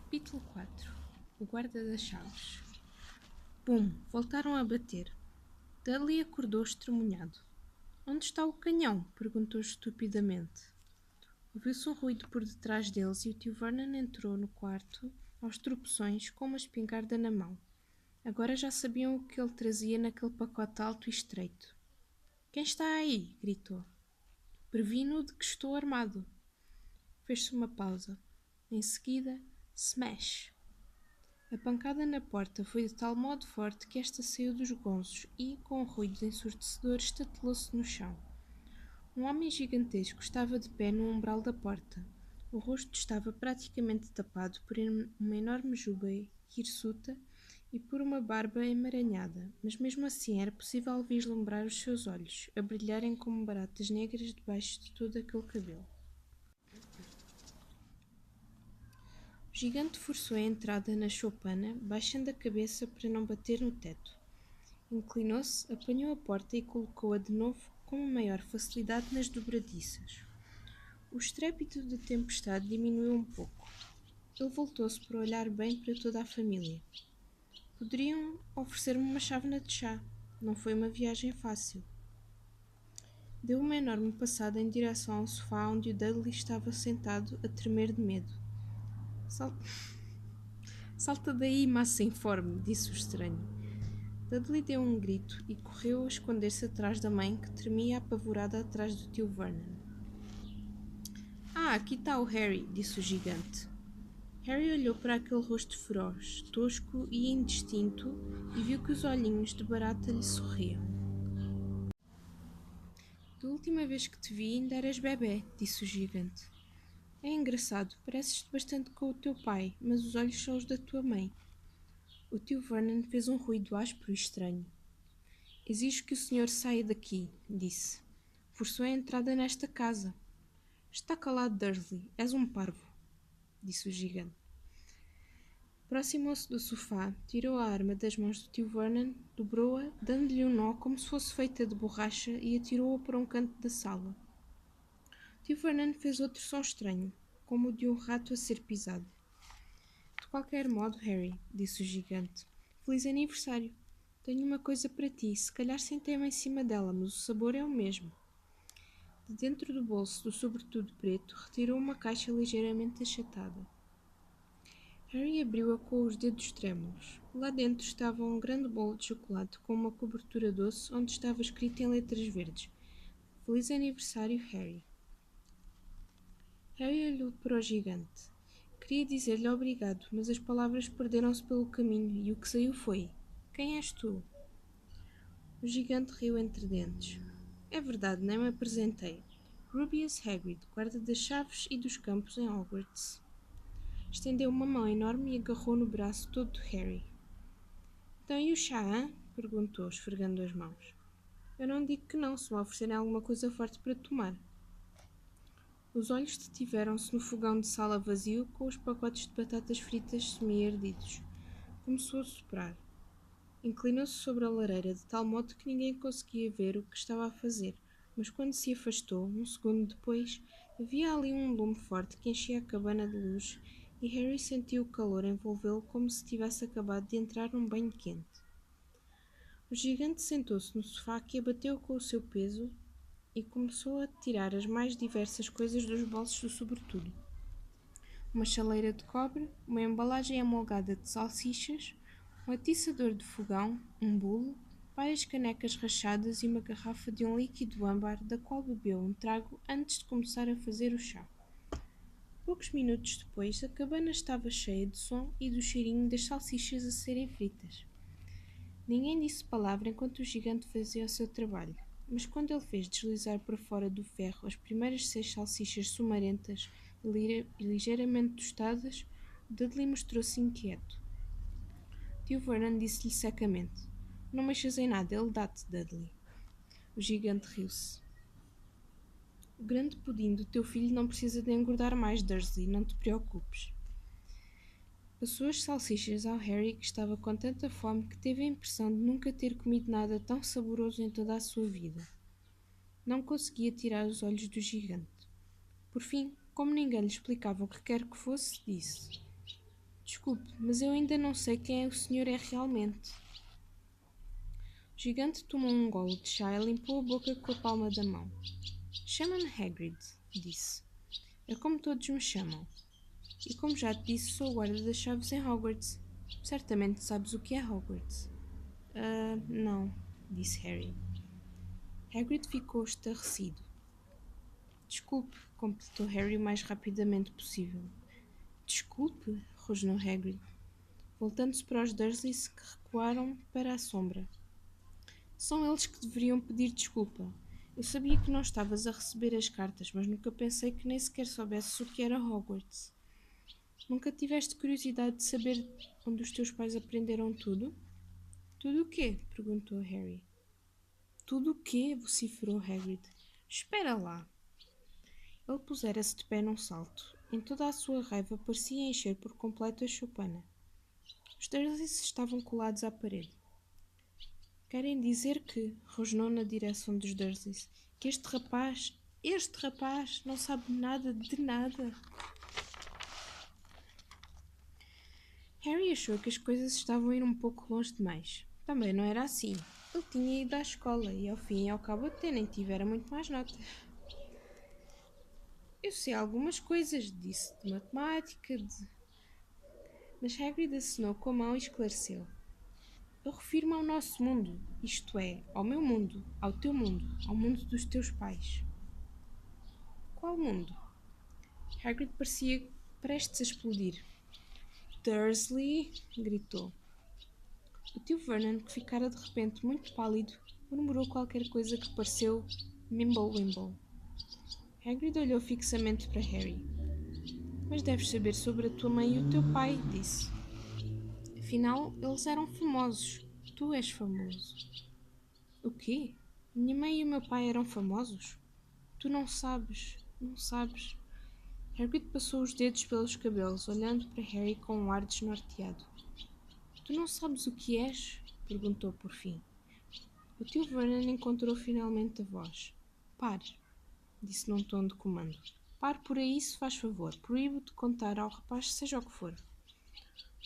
Capítulo 4. O guarda das chaves. Bum! Voltaram a bater. Dudley acordou estremunhado. Onde está o canhão? Perguntou estupidamente. Ouviu-se um ruído por detrás deles e o tio Vernon entrou no quarto, aos tropeções, com uma espingarda na mão. Agora já sabiam o que ele trazia naquele pacote alto e estreito. Quem está aí? Gritou. Previno de que estou armado. Fez-se uma pausa. Em seguida, smash! A pancada na porta foi de tal modo forte que esta saiu dos gonços e, com um ruído ensurdecedor, estatelou-se no chão. Um homem gigantesco estava de pé no umbral da porta. O rosto estava praticamente tapado por uma enorme juba hirsuta e por uma barba emaranhada, mas mesmo assim era possível vislumbrar os seus olhos, a brilharem como baratas negras debaixo de todo aquele cabelo. O gigante forçou a entrada na choupana, baixando a cabeça para não bater no teto. Inclinou-se, apanhou a porta e colocou-a de novo com maior facilidade nas dobradiças. O estrépito da tempestade diminuiu um pouco. Ele voltou-se para olhar bem para toda a família. Poderiam oferecer-me uma chávena de chá. Não foi uma viagem fácil. Deu uma enorme passada em direção ao sofá onde o Dudley estava sentado a tremer de medo. Salta daí, massa informe, disse o estranho. Dudley deu um grito e correu a esconder-se atrás da mãe, que tremia apavorada atrás do tio Vernon. Aqui está o Harry, disse o gigante. Harry olhou para aquele rosto feroz, tosco e indistinto e viu que os olhinhos de barata lhe sorriam. Da última vez que te vi ainda eras bebê, disse o gigante. É engraçado, pareces-te bastante com o teu pai, mas os olhos são os da tua mãe. O tio Vernon fez um ruído áspero e estranho. Exijo que o senhor saia daqui, disse. Forçou a entrada nesta casa. Está calado, Dursley. És um parvo, disse o gigante. Aproximou-se do sofá, tirou a arma das mãos do tio Vernon, dobrou-a, dando-lhe um nó como se fosse feita de borracha e atirou-a para um canto da sala. O tio Vernon fez outro som estranho, como o de um rato a ser pisado. De qualquer modo, Harry, disse o gigante, feliz aniversário. Tenho uma coisa para ti, se calhar sentei-me em cima dela, mas o sabor é o mesmo. De dentro do bolso do sobretudo preto, retirou uma caixa ligeiramente achatada. Harry abriu-a com os dedos trêmulos. Lá dentro estava um grande bolo de chocolate com uma cobertura doce onde estava escrito em letras verdes: Feliz aniversário, Harry. Harry olhou para o gigante. Queria dizer-lhe obrigado, mas as palavras perderam-se pelo caminho e o que saiu foi: Quem és tu? O gigante riu entre dentes. É verdade, nem me apresentei. Rubeus Hagrid, guarda das chaves e dos campos em Hogwarts. Estendeu uma mão enorme e agarrou no braço todo de Harry. Então e o chá, hein? Perguntou, esfregando as mãos. Eu não digo que não, se me oferecerem alguma coisa forte para tomar. Os olhos detiveram-se no fogão de sala vazio com os pacotes de batatas fritas semi-ardidos. Começou a soprar. Inclinou-se sobre a lareira de tal modo que ninguém conseguia ver o que estava a fazer, mas quando se afastou, um segundo depois, havia ali um lume forte que enchia a cabana de luz e Harry sentiu o calor envolvê-lo como se tivesse acabado de entrar num banho quente. O gigante sentou-se no sofá que abateu com o seu peso e começou a tirar as mais diversas coisas dos bolsos do sobretudo. Uma chaleira de cobre, uma embalagem amolgada de salsichas, um atiçador de fogão, um bule, várias canecas rachadas e uma garrafa de um líquido âmbar da qual bebeu um trago antes de começar a fazer o chá. Poucos minutos depois, a cabana estava cheia de som e do cheirinho das salsichas a serem fritas. Ninguém disse palavra enquanto o gigante fazia o seu trabalho, mas quando ele fez deslizar para fora do ferro as primeiras 6 salsichas sumarentas e ligeiramente tostadas, Dudley mostrou-se inquieto. Tio Vernon disse-lhe secamente: Não mexas em nada, ele dá-te, Dudley. O gigante riu-se. O grande pudim do teu filho não precisa de engordar mais, Dursley, não te preocupes. Passou as salsichas ao Harry, que estava com tanta fome que teve a impressão de nunca ter comido nada tão saboroso em toda a sua vida. Não conseguia tirar os olhos do gigante. Por fim, como ninguém lhe explicava o que quer que fosse, disse: Desculpe, mas eu ainda não sei quem o senhor é realmente. O gigante tomou um gole de chá e limpou a boca com a palma da mão. Chama-me Hagrid, disse. É como todos me chamam. E como já te disse, sou o guarda das chaves em Hogwarts. Certamente sabes o que é Hogwarts. Não, disse Harry. Hagrid ficou estarrecido. Desculpe, completou Harry o mais rapidamente possível. Desculpe, rosnou Hagrid, voltando-se para os Dursleys que recuaram para a sombra. São eles que deveriam pedir desculpa. Eu sabia que não estavas a receber as cartas, mas nunca pensei que nem sequer soubesses o que era Hogwarts. Nunca tiveste curiosidade de saber onde os teus pais aprenderam tudo? Tudo o quê? Perguntou Harry. Tudo o quê? Vociferou Hagrid. Espera lá. Ele pusera-se de pé num salto. Em toda a sua raiva parecia encher por completo a choupana. Os Dursleys estavam colados à parede. Querem dizer que, rosnou na direção dos Dursleys, que este rapaz, não sabe nada de nada. Harry achou que as coisas estavam a ir um pouco longe demais. Também não era assim. Ele tinha ido à escola e, ao fim e ao cabo, até nem tivera muito mais nota. Eu sei algumas coisas, disse, de matemática, Mas Hagrid acenou com a mão e esclareceu. Eu refiro-me ao nosso mundo, isto é, ao meu mundo, ao teu mundo, ao mundo dos teus pais. Qual mundo? Hagrid parecia prestes a explodir. Dursley! Gritou. O tio Vernon, que ficara de repente muito pálido, murmurou qualquer coisa que pareceu Mimble-Wimble. Hagrid olhou fixamente para Harry. Mas deves saber sobre a tua mãe e o teu pai, disse. Afinal, eles eram famosos. Tu és famoso. O quê? Minha mãe e o meu pai eram famosos? Tu não sabes, não sabes. Hagrid passou os dedos pelos cabelos, olhando para Harry com um ar desnorteado. Tu não sabes o que és? Perguntou por fim. O tio Vernon encontrou finalmente a voz. Pare, disse num tom de comando. Pare por aí, se faz favor. Proíbo de contar ao rapaz seja o que for.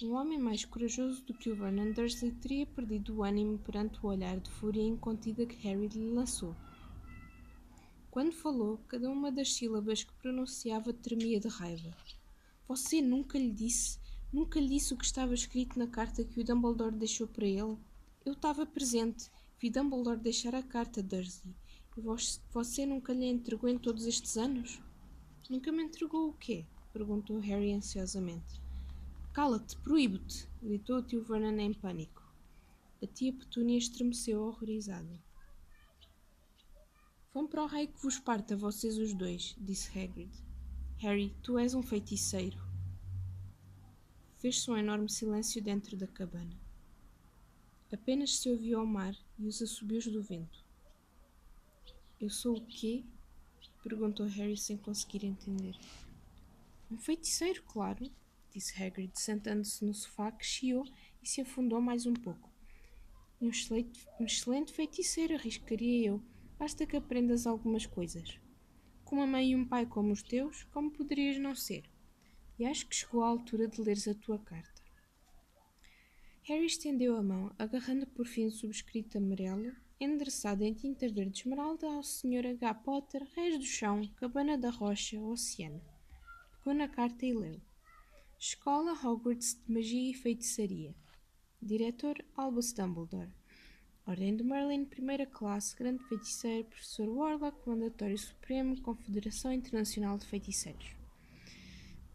Um homem mais corajoso do que o Vernon Dursley teria perdido o ânimo perante o olhar de fúria incontida que Harry lhe lançou. Quando falou, cada uma das sílabas que pronunciava tremia de raiva. Você nunca lhe disse o que estava escrito na carta que o Dumbledore deixou para ele? Eu estava presente, vi Dumbledore deixar a carta, Dursley. E você nunca lhe entregou em todos estes anos? Nunca me entregou o quê? Perguntou Harry ansiosamente. Cala-te, proíbo-te! Gritou o tio Vernon em pânico. A tia Petúnia estremeceu horrorizada. Vão para o raio que vos parta, vocês os dois, disse Hagrid. Harry, tu és um feiticeiro. Fez-se um enorme silêncio dentro da cabana. Apenas se ouviu o mar e os assobios do vento. Eu sou o quê? Perguntou Harry sem conseguir entender. Um feiticeiro, claro, disse Hagrid, sentando-se no sofá que chiou e se afundou mais um pouco. Um excelente feiticeiro, arriscaria eu. Basta que aprendas algumas coisas. Com uma mãe e um pai como os teus, como poderias não ser? E acho que chegou a altura de leres a tua carta. Harry estendeu a mão, agarrando por fim o subscrito amarelo, endereçado em tinta verde esmeralda ao Sr. H. Potter, Reis do Chão, Cabana da Rocha, Oceano. Pegou na carta e leu. Escola Hogwarts de Magia e Feitiçaria. Diretor Albus Dumbledore. Ordem de Merlin, primeira classe, grande feiticeiro, professor Warlock, mandatório supremo, Confederação Internacional de Feiticeiros.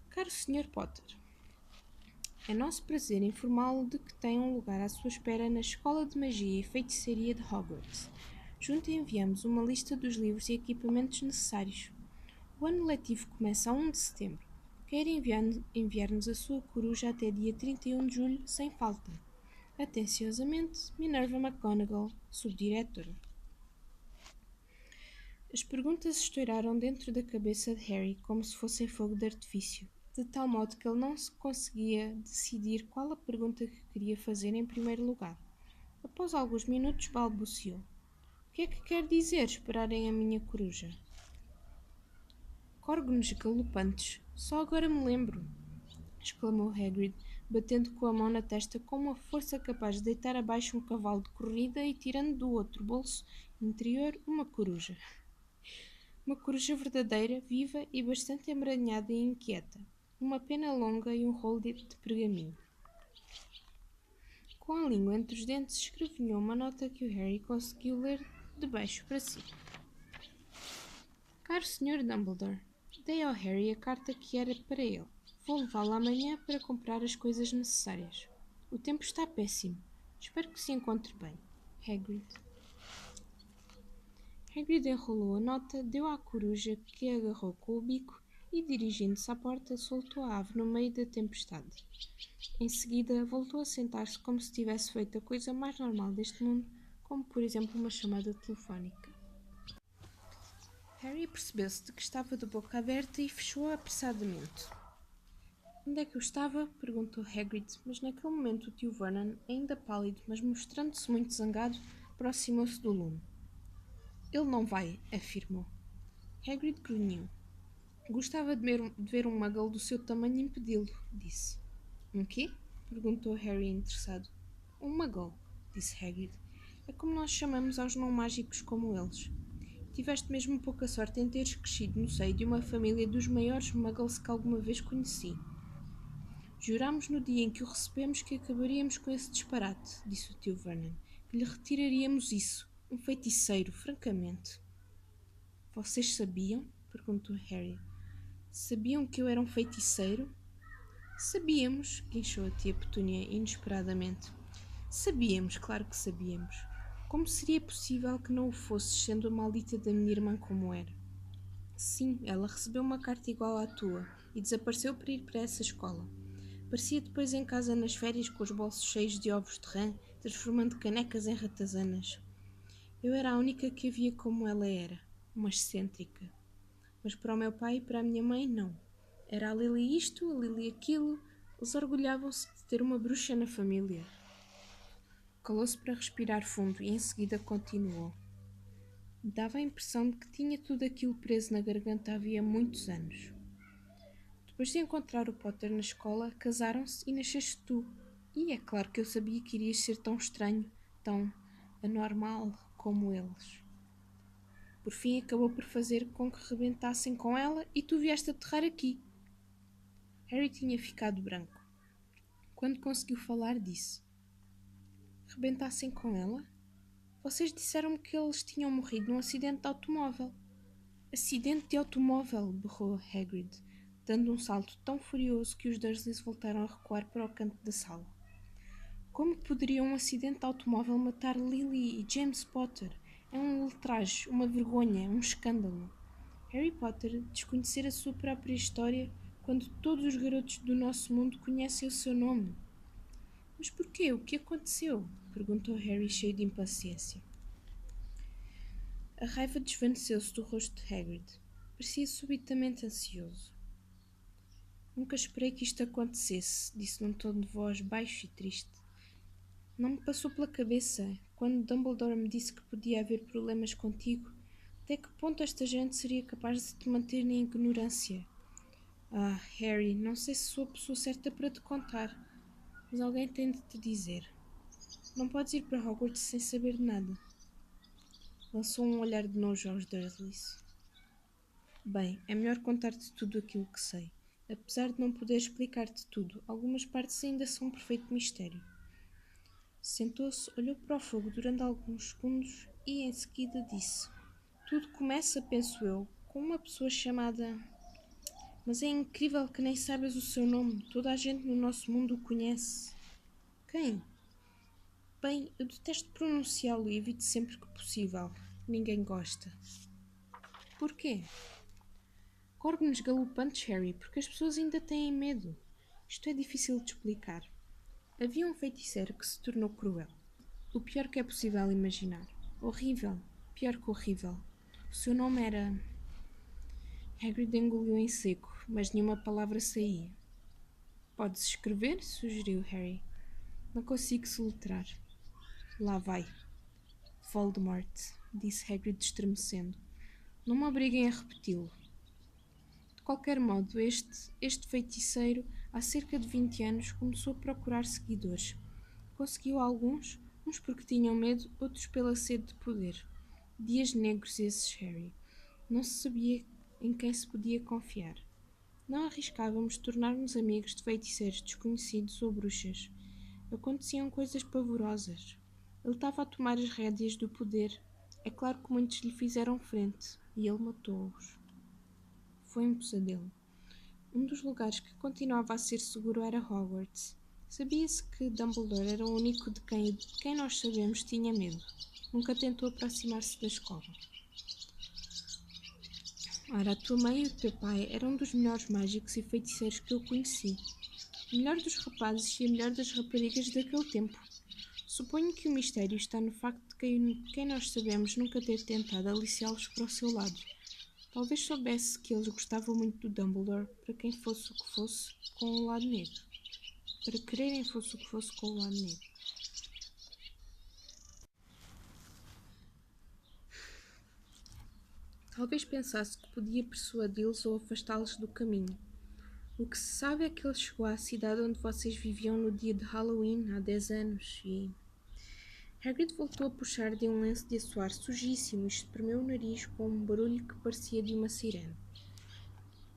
Caro Sr. Potter, é nosso prazer informá-lo de que tem um lugar à sua espera na Escola de Magia e Feitiçaria de Hogwarts. Junto enviamos uma lista dos livros e equipamentos necessários. O ano letivo começa a 1 de setembro. Quer enviar-nos a sua coruja até dia 31 de julho, sem falta. Atenciosamente, Minerva McGonagall, subdiretora. As perguntas estouraram dentro da cabeça de Harry como se fossem fogo de artifício, de tal modo que ele não se conseguia decidir qual a pergunta que queria fazer em primeiro lugar. Após alguns minutos, balbuciou. O que é que quer dizer esperarem a minha coruja? Córgonos galopantes. Só agora me lembro. exclamou Hagrid, batendo com a mão na testa com uma força capaz de deitar abaixo um cavalo de corrida e tirando do outro bolso interior uma coruja. Uma coruja verdadeira, viva e bastante emaranhada e inquieta. Uma pena longa e um rolo de pergaminho. Com a língua entre os dentes, escrevinhou uma nota que o Harry conseguiu ler de baixo para cima. Caro Sr. Dumbledore, dei ao Harry a carta que era para ele. Vou levá-la amanhã para comprar as coisas necessárias. O tempo está péssimo. Espero que se encontre bem. Hagrid. Hagrid enrolou a nota, deu à coruja, que a agarrou com o bico e, dirigindo-se à porta, soltou a ave no meio da tempestade. Em seguida, voltou a sentar-se como se tivesse feito a coisa mais normal deste mundo, como, por exemplo, uma chamada telefónica. Harry percebeu-se de que estava de boca aberta e fechou-a apressadamente. Onde é que eu estava? Perguntou Hagrid, mas naquele momento o tio Vernon, ainda pálido, mas mostrando-se muito zangado, aproximou-se do lume. Ele não vai, afirmou. Hagrid grunhiu. Gostava de ver um muggle do seu tamanho impedi-lo, disse. Um quê? Perguntou Harry interessado. Um muggle, disse Hagrid. É como nós chamamos aos não mágicos como eles. Tiveste mesmo pouca sorte em teres crescido no seio de uma família dos maiores muggles que alguma vez conheci. Jurámos no dia em que o recebemos que acabaríamos com esse disparate, disse o tio Vernon, que lhe retiraríamos isso. Um feiticeiro, francamente. Vocês sabiam? Perguntou Harry. Sabiam que eu era um feiticeiro? Sabíamos, guinchou a tia Petúnia inesperadamente. Sabíamos, claro que sabíamos. Como seria possível que não o fosses, sendo a maldita da minha irmã como era? Sim, ela recebeu uma carta igual à tua e desapareceu para ir para essa escola. Parecia depois em casa nas férias com os bolsos cheios de ovos de rã, transformando canecas em ratazanas. Eu era a única que a via como ela era, uma excêntrica. Mas para o meu pai e para a minha mãe, não. Era a Lily isto, a Lily aquilo. Eles orgulhavam-se de ter uma bruxa na família. Calou-se para respirar fundo e em seguida continuou. Dava a impressão de que tinha tudo aquilo preso na garganta havia muitos anos. Depois de encontrar o Potter na escola, casaram-se e nasceste tu. E é claro que eu sabia que irias ser tão estranho, tão anormal como eles. Por fim, acabou por fazer com que rebentassem com ela e tu vieste aterrar aqui. Harry tinha ficado branco. Quando conseguiu falar, disse: Rebentassem com ela? Vocês disseram-me que eles tinham morrido num acidente de automóvel. Acidente de automóvel, berrou Hagrid, dando um salto tão furioso que os Dursleys voltaram a recuar para o canto da sala. Como poderia um acidente de automóvel matar Lily e James Potter? É um ultraje, uma vergonha, um escândalo. Harry Potter desconhecer a sua própria história quando todos os garotos do nosso mundo conhecem o seu nome. Mas porquê? O que aconteceu? Perguntou Harry cheio de impaciência. A raiva desvaneceu-se do rosto de Hagrid. Parecia subitamente ansioso. Nunca esperei que isto acontecesse, disse num tom de voz baixo e triste. Não me passou pela cabeça, quando Dumbledore me disse que podia haver problemas contigo, até que ponto esta gente seria capaz de te manter na ignorância. Ah, Harry, não sei se sou a pessoa certa para te contar, mas alguém tem de te dizer. Não podes ir para Hogwarts sem saber de nada. Lançou um olhar de nojo aos Dursleys. Bem, é melhor contar-te tudo aquilo que sei. Apesar de não poder explicar-te tudo, algumas partes ainda são um perfeito mistério. Sentou-se, olhou para o fogo durante alguns segundos e em seguida disse: Tudo começa, penso eu, com uma pessoa chamada... Mas é incrível que nem saibas o seu nome. Toda a gente no nosso mundo o conhece. Quem? Bem, eu detesto pronunciá-lo e evito sempre que possível. Ninguém gosta. Porquê? Cornos galopantes, Harry, porque as pessoas ainda têm medo. Isto é difícil de explicar. Havia um feiticeiro que se tornou cruel. O pior que é possível imaginar. Horrível. Pior que horrível. O seu nome era... Hagrid engoliu em seco, mas nenhuma palavra saía. Podes escrever? Sugeriu Harry. Não consigo soletrar. Lá vai. Voldemort, disse Hagrid estremecendo. Não me obriguem a repeti-lo. De qualquer modo, este feiticeiro há cerca de 20 anos, começou a procurar seguidores. Conseguiu alguns, uns porque tinham medo, outros pela sede de poder. Dias negros esses, Harry. Não se sabia em quem se podia confiar. Não arriscávamos tornar-nos amigos de feiticeiros desconhecidos ou bruxas. Aconteciam coisas pavorosas. Ele estava a tomar as rédeas do poder. É claro que muitos lhe fizeram frente, e ele matou-os. Foi um pesadelo. Um dos lugares que continuava a ser seguro era Hogwarts. Sabia-se que Dumbledore era o único de quem nós sabemos tinha medo. Nunca tentou aproximar-se da escola. Ora, a tua mãe e o teu pai eram um dos melhores mágicos e feiticeiros que eu conheci. O melhor dos rapazes e a melhor das raparigas daquele tempo. Suponho que o mistério está no facto de quem nós sabemos nunca ter tentado aliciá-los para o seu lado. Talvez soubesse que eles gostavam muito do Dumbledore, para quem fosse o que fosse, com o lado negro. Para quererem fosse o que fosse com o lado negro. Talvez pensasse que podia persuadi-los ou afastá-los do caminho. O que se sabe é que ele chegou à cidade onde vocês viviam no dia de Halloween, há 10 anos, e... Hagrid voltou a puxar de um lenço de assoar sujíssimo e espremeu o nariz com um barulho que parecia de uma sirene.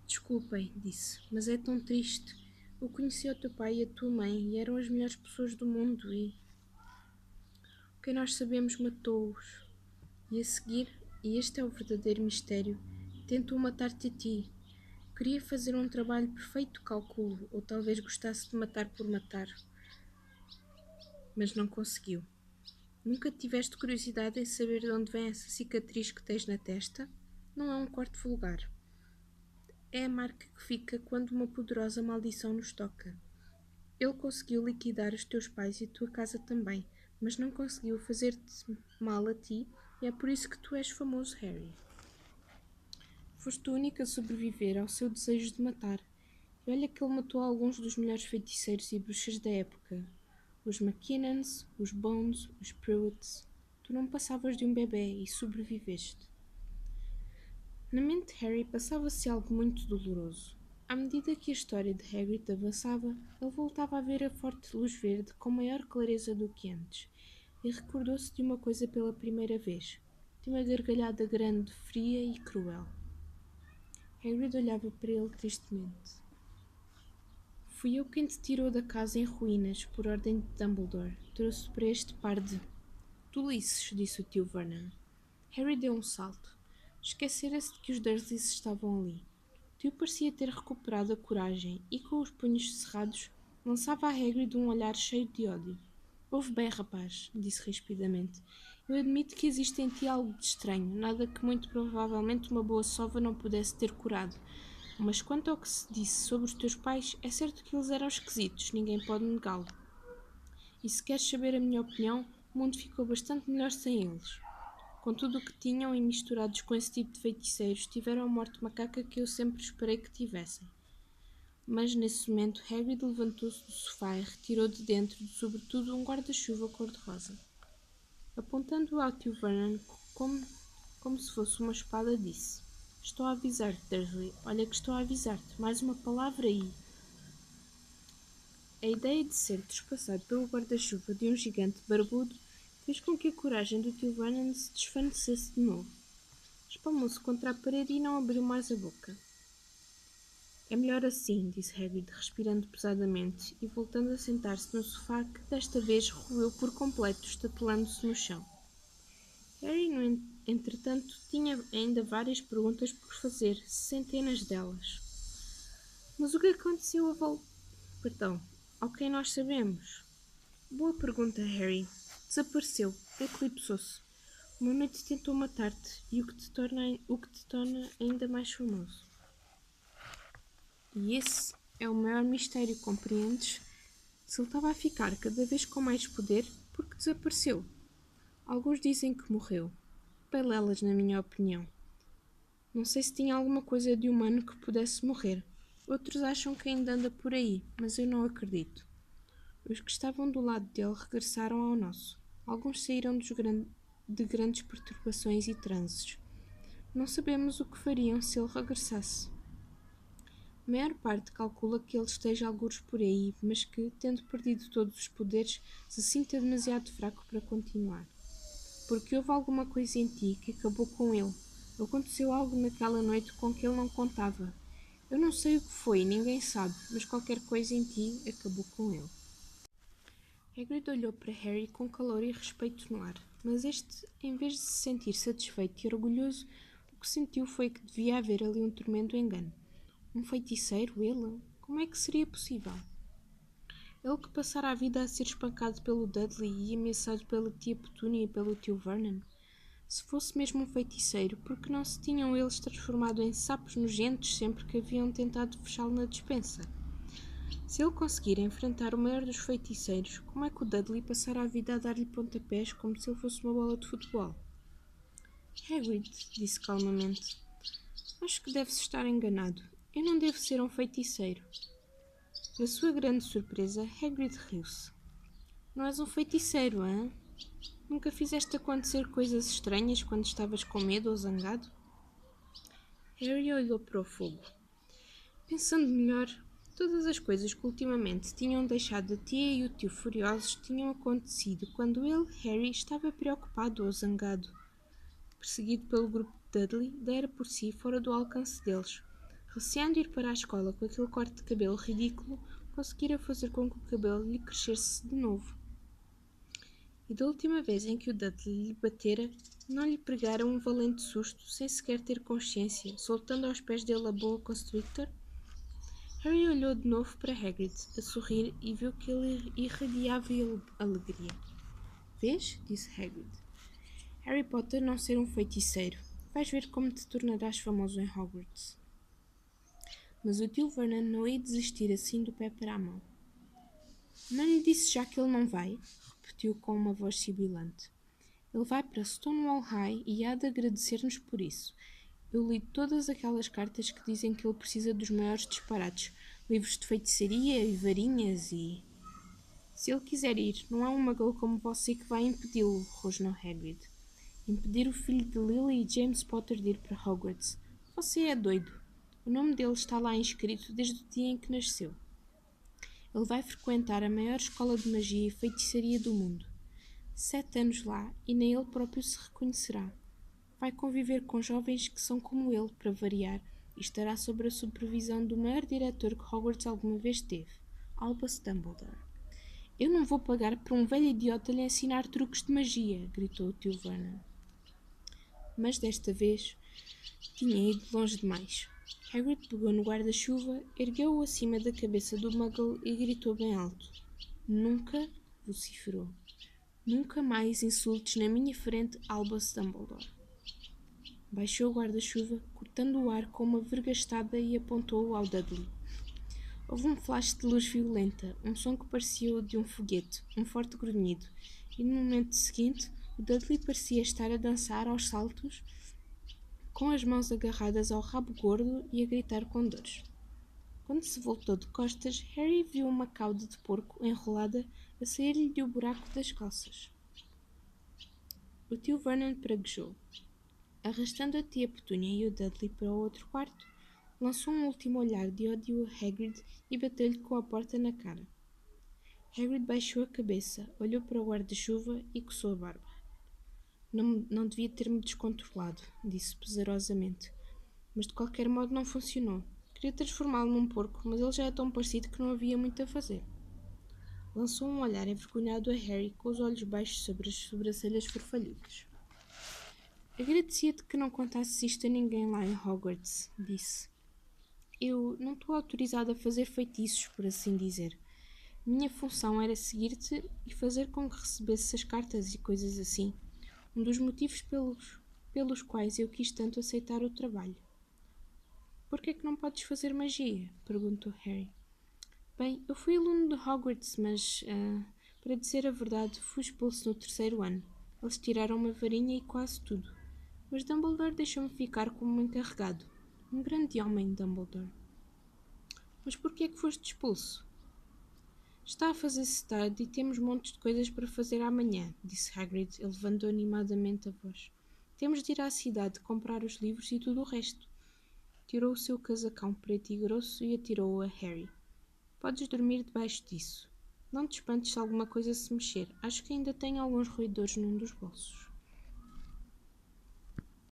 Desculpem, disse, mas é tão triste. Eu conheci o teu pai e a tua mãe e eram as melhores pessoas do mundo e... Quem nós sabemos matou-os. E a seguir, e este é o verdadeiro mistério, tentou matar-te a ti. Queria fazer um trabalho perfeito, calculo, ou talvez gostasse de matar por matar. Mas não conseguiu. Nunca tiveste curiosidade em saber de onde vem essa cicatriz que tens na testa? Não é um corte vulgar. É a marca que fica quando uma poderosa maldição nos toca. Ele conseguiu liquidar os teus pais e a tua casa também, mas não conseguiu fazer-te mal a ti, e é por isso que tu és famoso, Harry. Foste o único a sobreviver ao seu desejo de matar. E olha que ele matou alguns dos melhores feiticeiros e bruxas da época. Os McKinnons, os Bones, os Prewetts. Tu não passavas de um bebê e sobreviveste. Na mente de Harry passava-se algo muito doloroso. À medida que a história de Hagrid avançava, ele voltava a ver a forte luz verde com maior clareza do que antes, e recordou-se de uma coisa pela primeira vez, de uma gargalhada grande, fria e cruel. Hagrid olhava para ele tristemente. Fui eu quem te tirou da casa em ruínas, por ordem de Dumbledore. Trouxe para este par de tolices, disse o tio Vernon. Harry deu um salto. Esquecera-se de que os Dursleys estavam ali. O tio parecia ter recuperado a coragem e, com os punhos cerrados, lançava a Hagrid um olhar cheio de ódio. Ouve bem, rapaz, disse rispidamente. Eu admito que existe em ti algo de estranho, nada que muito provavelmente uma boa sova não pudesse ter curado. Mas quanto ao que se disse sobre os teus pais, é certo que eles eram esquisitos, ninguém pode negá-lo. E se queres saber a minha opinião, o mundo ficou bastante melhor sem eles. Com tudo o que tinham e misturados com esse tipo de feiticeiros, tiveram a morte macaca que eu sempre esperei que tivessem. Mas, nesse momento, Hagrid levantou-se do sofá e retirou de dentro do sobretudo um guarda-chuva cor-de-rosa. Apontando-o ao tio Vernon como se fosse uma espada, disse: Estou a avisar-te, Dursley. Olha que estou a avisar-te. Mais uma palavra e... A ideia de ser trespassado pelo guarda-chuva de um gigante barbudo fez com que a coragem do tio Vernon se desvanecesse de novo. Espalmou-se contra a parede e não abriu mais a boca. É melhor assim, disse Hagrid, respirando pesadamente e voltando a sentar-se no sofá que desta vez roeu por completo, estatelando-se no chão. Harry, entretanto, tinha ainda várias perguntas por fazer, centenas delas. Mas o que aconteceu ao quem nós sabemos? Boa pergunta, Harry. Desapareceu, eclipsou-se. Uma noite tentou matar-te, e o que te torna ainda mais famoso. E esse é o maior mistério, compreendes? Se ele estava a ficar cada vez com mais poder, porque desapareceu. Alguns dizem que morreu. Belelas, na minha opinião. Não sei se tinha alguma coisa de humano que pudesse morrer. Outros acham que ainda anda por aí, mas eu não acredito. Os que estavam do lado dele regressaram ao nosso. Alguns saíram de grandes perturbações e transes. Não sabemos o que fariam se ele regressasse. A maior parte calcula que ele esteja algures por aí, mas que, tendo perdido todos os poderes, se sinta demasiado fraco para continuar. Porque houve alguma coisa em ti que acabou com ele. Aconteceu algo naquela noite com que ele não contava. Eu não sei o que foi, ninguém sabe, mas qualquer coisa em ti acabou com ele. Hagrid olhou para Harry com calor e respeito no ar, mas este, em vez de se sentir satisfeito e orgulhoso, o que sentiu foi que devia haver ali um tremendo engano. Um feiticeiro, ele? Como é que seria possível? Ele que passara a vida a ser espancado pelo Dudley e ameaçado pela tia Petúnia e pelo tio Vernon? Se fosse mesmo um feiticeiro, por que não se tinham eles transformado em sapos nojentos sempre que haviam tentado fechá-lo na despensa? Se ele conseguir enfrentar o maior dos feiticeiros, como é que o Dudley passara a vida a dar-lhe pontapés como se ele fosse uma bola de futebol? Hagrid, disse calmamente, acho que deve-se estar enganado. Eu não devo ser um feiticeiro. Para sua grande surpresa, Hagrid riu-se. Não és um feiticeiro, hã? Nunca fizeste acontecer coisas estranhas quando estavas com medo ou zangado? Harry olhou para o fogo. Pensando melhor, todas as coisas que ultimamente tinham deixado a tia e o tio furiosos tinham acontecido quando ele, Harry, estava preocupado ou zangado. Perseguido pelo grupo de Dudley, dera por si fora do alcance deles. Receando ir para a escola com aquele corte de cabelo ridículo, conseguira fazer com que o cabelo lhe crescesse de novo. E da última vez em que o Dudley lhe batera, não lhe pregara um valente susto, sem sequer ter consciência, soltando aos pés dele a boa constrictor? Harry olhou de novo para Hagrid, a sorrir, e viu que ele irradiava alegria. Vês? Disse Hagrid. Harry Potter não ser um feiticeiro. Vais ver como te tornarás famoso em Hogwarts. Mas o tio Vernon não ia desistir assim do pé para a mão. Não lhe disse já que ele não vai? Repetiu com uma voz sibilante. Ele vai para Stonewall High e há de agradecer-nos por isso. Eu li todas aquelas cartas que dizem que ele precisa dos maiores disparates. Livros de feitiçaria e varinhas e... Se ele quiser ir, não há um muggle como você que vai impedi-lo, rosnou Hagrid. Impedir o filho de Lily e James Potter de ir para Hogwarts. Você é doido. O nome dele está lá inscrito desde o dia em que nasceu. Ele vai frequentar a maior escola de magia e feitiçaria do mundo. 7 anos lá e nem ele próprio se reconhecerá. Vai conviver com jovens que são como ele, para variar, e estará sob a supervisão do maior diretor que Hogwarts alguma vez teve, Albus Dumbledore. Eu não vou pagar para um velho idiota lhe ensinar truques de magia, gritou o tio Vernon. Mas desta vez tinha ido longe demais. Hagrid pegou no guarda-chuva, ergueu-o acima da cabeça do Muggle e gritou bem alto. Nunca, vociferou, nunca mais insultes na minha frente Albus Dumbledore. Baixou o guarda-chuva, cortando o ar com uma vergastada e apontou-o ao Dudley. Houve um flash de luz violenta, um som que parecia o de um foguete, um forte grunhido, e no momento seguinte o Dudley parecia estar a dançar aos saltos, com as mãos agarradas ao rabo gordo e a gritar com dores. Quando se voltou de costas, Harry viu uma cauda de porco enrolada a sair-lhe do buraco das calças. O tio Vernon praguejou. Arrastando a tia Petúnia e o Dudley para o outro quarto, lançou um último olhar de ódio a Hagrid e bateu-lhe com a porta na cara. Hagrid baixou a cabeça, olhou para o guarda-chuva e coçou a barba. Não devia ter-me descontrolado, disse pesarosamente. Mas de qualquer modo não funcionou. Queria transformá-lo num porco, mas ele já é tão parecido que não havia muito a fazer. Lançou um olhar envergonhado a Harry com os olhos baixos sobre as sobrancelhas farfalhudas. Agradecia-te que não contasses isto a ninguém lá em Hogwarts, disse. Eu não estou autorizada a fazer feitiços, por assim dizer. Minha função era seguir-te e fazer com que recebesses as cartas e coisas assim. Um dos motivos pelos quais eu quis tanto aceitar o trabalho. Por que é que não podes fazer magia? Perguntou Harry. Bem, eu fui aluno de Hogwarts, mas, para dizer a verdade, fui expulso no 3º ano. Eles tiraram-me a varinha e quase tudo. Mas Dumbledore deixou-me ficar como encarregado. Um grande homem, Dumbledore. Mas por que é que foste expulso? Está a fazer-se tarde e temos montes de coisas para fazer amanhã, disse Hagrid, elevando animadamente a voz. Temos de ir à cidade comprar os livros e tudo o resto. Tirou o seu casacão preto e grosso e atirou-o a Harry. Podes dormir debaixo disso. Não te espantes se alguma coisa se mexer. Acho que ainda tenho alguns roedores num dos bolsos.